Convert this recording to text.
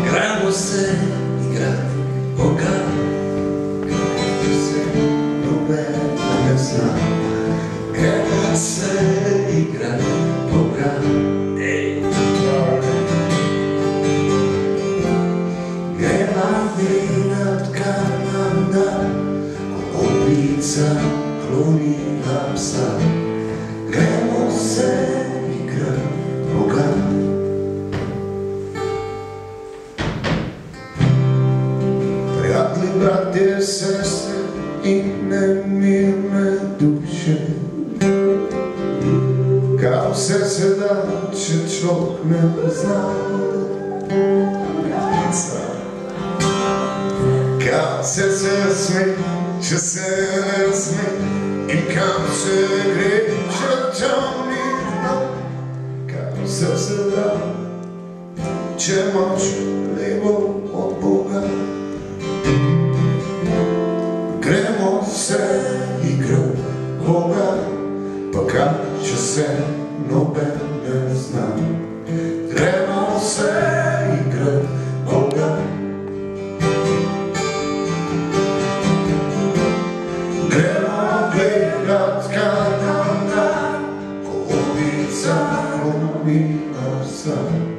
Gremo se igrat Boga, gremo se noben ne zna. Gremo se igrat Boga, gremo vinatka nam da, ko ulica klonila psa. Gremo se igrat Boga. Prijatelji, bratje, sestre in nemirne duše, kao vse se da, če človek ne zna. Kao vse se sme, če se ne sme, in kam se gre, če to ni zna. Kao vse se da, če imaš levo od Boga. Gremo se igrat Boga, pa kaj, če se noben ne zna. Gremo se igrat Boga. Gremo gledat, kaj nam da, ko ulica klonila psa.